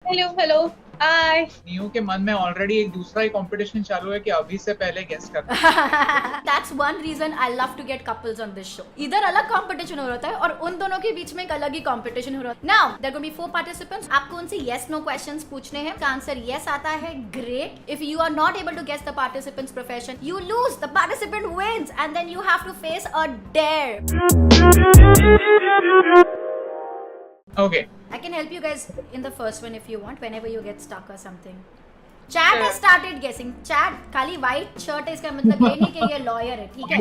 Hello hi. Neo के मन में ऑलरेडी एक दूसरा ही कंपटीशन चालू है कि अभी से पहले गेस करना। That's one reason I love to get couples on this show. इधर अलग कंपटीशन हो रहा है और उन दोनों के बीच में एक अलग ही कंपटीशन हो रहा है. Now there will be 4 participants. आपको उनसे yes no questions पूछने हैं. का आंसर yes आता है, great. If you are not able to guess the participant's profession, you lose. The participant wins, and then you have to face a dare. Okay. I can help you guys in the first one if you want. Whenever you get stuck or something. Chat has started guessing. Chat खाली white shirt है इसका मतलब ये नहीं कि ये lawyer है, ठीक है?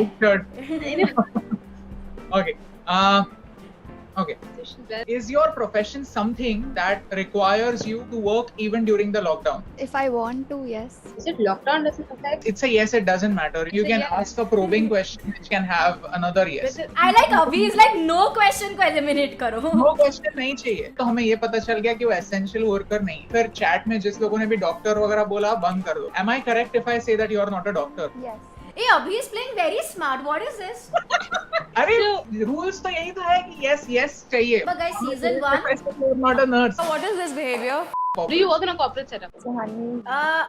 Okay. Okay. Is your profession something that requires you to work even during the lockdown? If I want to, yes. Is it lockdown doesn't affect? It's a yes, it doesn't matter. You can ask a probing question which can have another yes. I like Abhi is like no question को eliminate करो. No question नहीं चाहिए. तो हमें ये पता चल गया कि वो essential worker नहीं. फिर chat में जिस लोगों ने भी doctor वगैरह बोला बंद कर दो. Am I correct if I say that you are not a doctor? Yes. Hey, Abhi is playing very smart. What is this? अरे rules तो यही तो है कि yes yes चाहिए. But guys, season 1. You are not a nurse. What is this behavior? Do you work in a corporate setup? So, honey,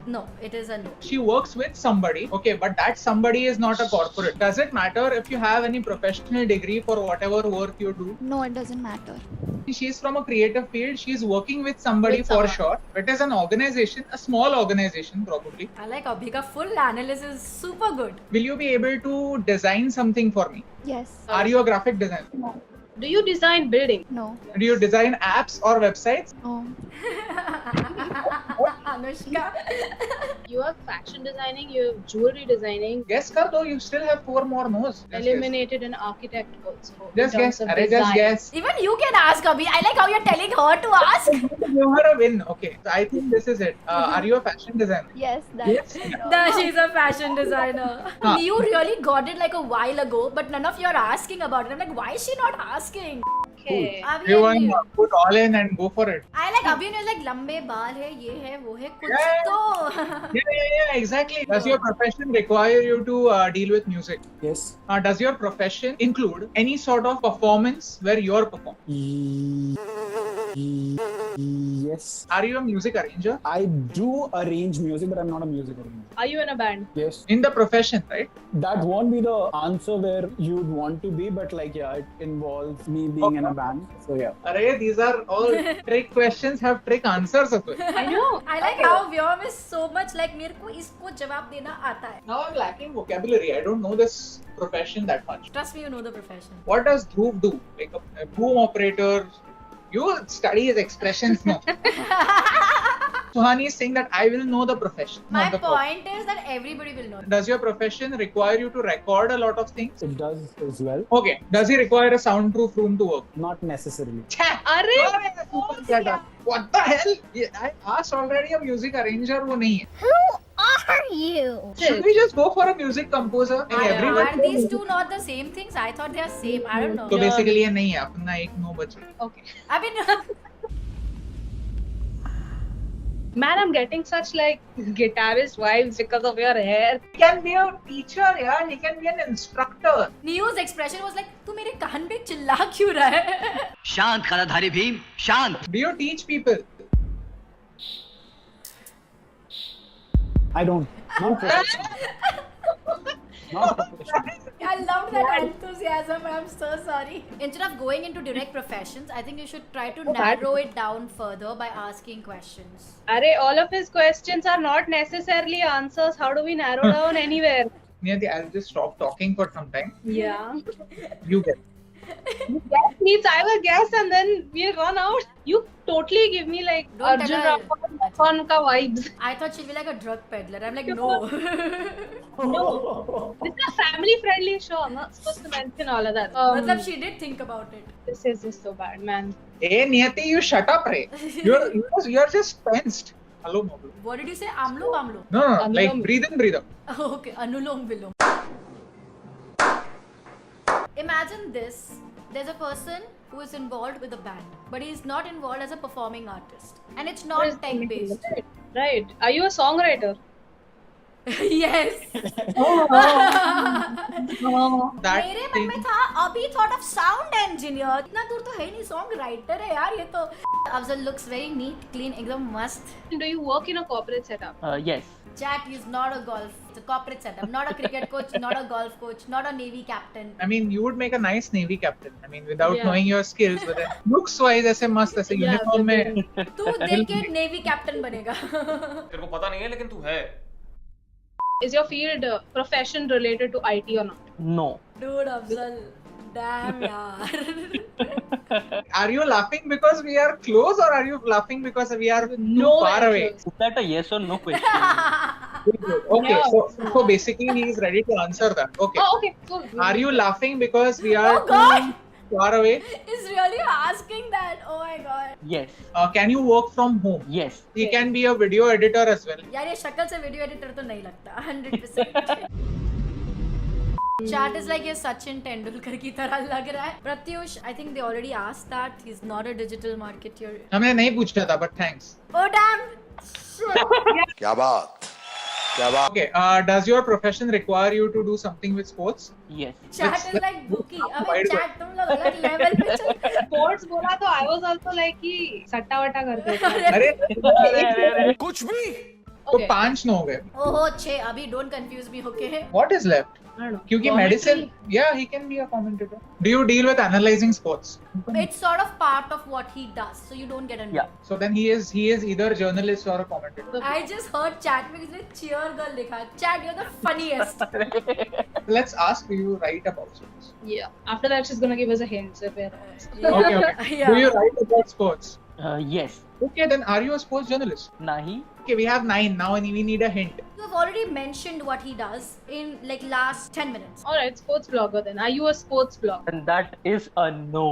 No, it is a no. She works with somebody, okay, but that somebody is not a corporate. Does it matter if you have any professional degree for whatever work you do? no, it doesn't matter. She's from a creative field. She's working with somebody With for someone. sure. It is an organization, a small organization probably. I like Abhi ka full analysis. Super good. Will you be able to design something for me? Yes. Are you a graphic designer? No. Do you design building? No. Do you design apps or websites? No. Anushka. You have fashion designing, you have jewelry designing. Guess kar do, you still have 4 more no's. Just Eliminated an architect also. in Guess. Just terms guess. of Arey, just design. guess. Even you can ask Abhi. I like how you're telling her to ask. Give her a win. Okay. So I think this is it. Are you a fashion designer? Yes, that's Yes. She's a fashion designer. You really got it like a while ago, but none of you are asking about it. I'm like, why is she not asking? Okay. Abhi You and you. want to put all in and go for it. I like Abhi and like लंबे बाल है, ये है, वो है, कुछ Yeah. तो. Yeah, exactly. Does your profession require you to deal with music? Yes. Does your profession include any sort of performance where you're performing? Yes. Are you a music arranger? I do arrange music, but I'm not a music arranger. Are you in a band? Yes. In the profession, right? That won't be the answer where you'd want to be, but like, yeah, it involves me being in a band. So, yeah. Array, these are all trick questions, have trick answers of it. I know. I like how Vyom is so much like मेरे को इसको जवाब देना आता है. Now I'm lacking vocabulary. I don't know this profession that much. Trust me, you know the profession. What does Dhruv do? Like a boom operator? You study his expressions now. Suhani is saying that I will know the profession. My not the person. point is that everybody will know. Does your profession require you to record a lot of things? It does as well. Okay. Does he require a soundproof room to work? Not necessarily. Arey! What the hell? I asked already a music arranger, वो नहीं है. are you? Should we just go for a music composer? Are these two not the same things? I thought they are same. I don't know. तो basically ये नहीं है, अपना एक no बचे. Okay. I mean, Man, I'm getting such like guitarist vibes because of your hair. He can be a teacher, yeah. He can be an instructor. Neo's expression was like, तू मेरे कान पे चिल्ला क्यों रहा है? शांत गदाधारी भीम शांत. Do you teach people? I don't. Not professionally. Not professionally. I loved that enthusiasm. I'm so sorry. Instead of going into direct professions, I think you should try to narrow it down further by asking questions. Arey, all of his questions are not necessarily answers. How do we narrow down anywhere? Niyati, I'll just stop talking for some time. Yeah. You get. Guess means I will guess and then we'll run out. You totally give me like Don't Arjun tell her. Rampal ka vibes. I thought she'd be like a drug peddler. I'm like, no. No. This is a family friendly show. I'm not supposed to mention all of that. मतलब she did think about it. This is just so bad, man. Hey, Niyati, you shut up, Ray. You're just tensed. Hello, Mobile. What did you say? Amlo Bamlo? No, like Anulom. breathe in, breathe out. Okay, Anulom Vilom. Imagine this. There's a person who is involved with a band, but he's not involved as a performing artist. And it's not tech based. Right. Are you a songwriter? Yes. That मेरे मन thing- में था अभी thought of sound engineer. इतना दूर तो है नहीं, सॉन्ग राइटर है यार ये तो. Afzal looks very neat, clean, एकदम मस्त. Do you work in a corporate setup? Yes. Jack is not a golf. It's a corporate setup. Not a cricket coach, not a golf coach, not a navy captain. I mean, you would make a nice Navy captain. I mean, without Yeah. knowing your skills, but then looks wise ऐसे मस्त ऐसे Yeah, uniform में. तू देख के navy captain बनेगा. तेरे को पता नहीं है लेकिन तू है. Is your field profession related to IT or not? No. Dude, Afzal. Damn yaar. Are you laughing because we are close, or are you laughing because we are too Nowhere far away? close. Is that a yes or no question? Okay, Yeah. so basically he is ready to answer that. Okay. Oh, okay. So, Are you laughing because we are Oh God! too far away? Is really asking that. Oh my God. Yes. Can you work from home? Yes. He can be a video editor as well. यार ये शक्ल से video editor तो नहीं लगता 100%. Chat is like ये सचिन तेंदुलकर की तरह लग रहा है. Pratyush, I think they already asked that. He's not a digital marketer. हमने नहीं पूछा था, but thanks. Oh damn! क्या बात क्या बात Okay. Does your profession require you to do something with sports? Yes. Chat Let's- is like bookie. अबे Wide chat तुम लोग अलग level पे चल. sports बोला तो I was also like कि सट्टा वट्टा करते थे. अरे कुछ भी तो Okay. 5 हो गए. ओहो 6 अभी don't confuse me, okay? What is left? I don't know. क्योंकि medicine, yeah, he can be a commentator. Do you deal with analyzing sports? It's sort of part of what he does, so you don't get annoyed. Yeah. So then he is either journalist or a commentator. I just heard chat में किसी ने cheer girl लिखा. Chat, you're the funniest. Let's ask, do you write about sports? Yeah. After that, she's gonna give us a hint. So we're Okay. Yeah. Do you write about sports? Yes. Okay, then are you a sports journalist? Nahi. Okay, we have 9 now and we need a hint. You have already mentioned what he does in like last 10 minutes. All right, sports blogger then. Are you a sports blogger? And that is a no.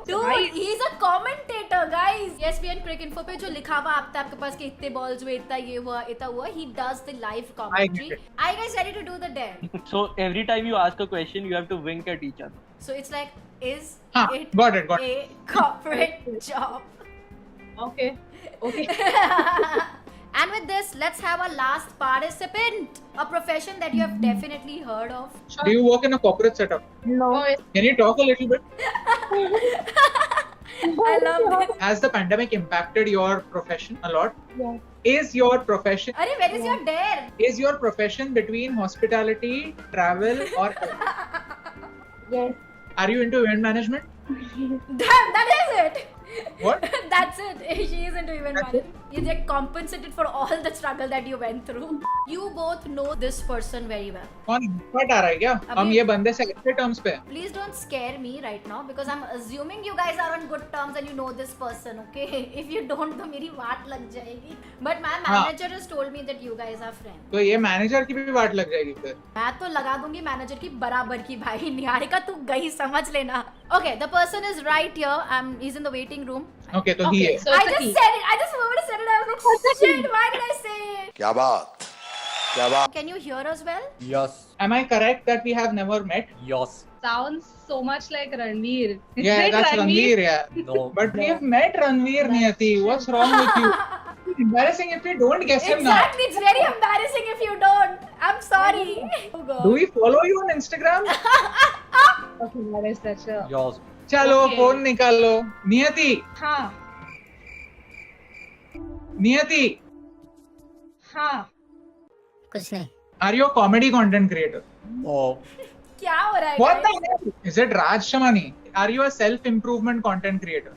Dude, Right. he's a commentator, guys. ESPN Crick Info पे जो लिखा हुआ आता है आपके पास कि इतने balls हुए, इतना ये हुआ, इतना हुआ. He does the live commentary. get it. Are you guys ready to do the dare? So every time you ask a question, you have to wink at each other. So it's like, is Huh, it got it. a corporate job? Okay. Okay. And with this, let's have a last participant. A profession that you have definitely heard of. Do you work in a corporate setup? Oh, yes. Can you talk a little bit? I love this. Has the pandemic impacted your profession a lot? Yeah. Is your profession Arey, where is your dare? between hospitality, travel, or Yes. are you into event management? Damn, that is it. What? That's it. She is into event That's management. You get compensated for all the struggle that you went through. You both know this person very well. कौन फट आ रहा है क्या? हम ये बंदे से अच्छे terms पे हैं. Please don't scare me right now because I'm assuming you guys are on good terms and you know this person, okay? If you don't, तो मेरी वाट लग जाएगी. But my manager has told me that you guys are friends. तो ये manager की भी वाट लग जाएगी फिर. मैं तो लगा दूंगी मैनेजर की बराबर की भाई. निहारिका तू गई समझ लेना. Okay, the person is right here. He's in the waiting room. Okay, तो he Okay, है. so I it's a just he. said it. I just wanted to say it. I was like, shit, why did I say it? क्या बात क्या बात Can you hear us well? Yes. Am I correct that we have never met? Yes. Sounds so much like Ranveer. Is Yeah, it that's Ranveer, yeah. No. But we have met Ranveer, Niyati. What's wrong with you? It's embarrassing if we don't guess him now. Exactly, it's very embarrassing if you don't. I'm sorry. Oh God. Do we follow you on Instagram? Okay, that is such a. Yes. चलो Okay. Phone निकालो. नियति, हाँ. नियति, हाँ. कुछ नहीं. are you a comedy content creator? Oh. क्या हो रहा है? What guys? the hell? Is it Raj Shamani? Are you a self-improvement content creator?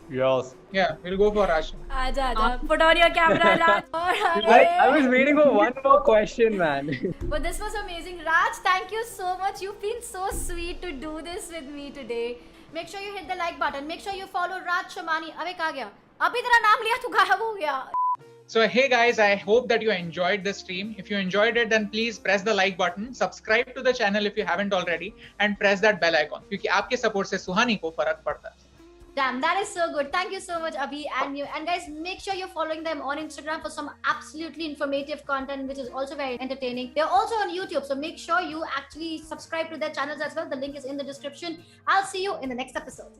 Yes. Yeah, we'll go for Raj. आजा आजा. Put on your camera, Raj. I was waiting for one more question, man. But this was amazing. Raj, thank you so much. You've been so sweet to do this with me today. Make sure you hit the like button. Make sure you follow Raj Shamani. अबे कहाँ गया? अभी तेरा नाम लिया तू गायब हो गया. So hey guys, I hope that you enjoyed the stream. If you enjoyed it, then please press the like button, subscribe to the channel if you haven't already, and press that bell icon. क्योंकि आपके support से सुहानी को फर्क पड़ता है. Damn, that is so good. Thank you so much, Abhi and you. And guys, make sure you're following them on Instagram for some absolutely informative content, which is also very entertaining. They're also on YouTube, so make sure you actually subscribe to their channels as well. The link is in the description. I'll see you in the next episode.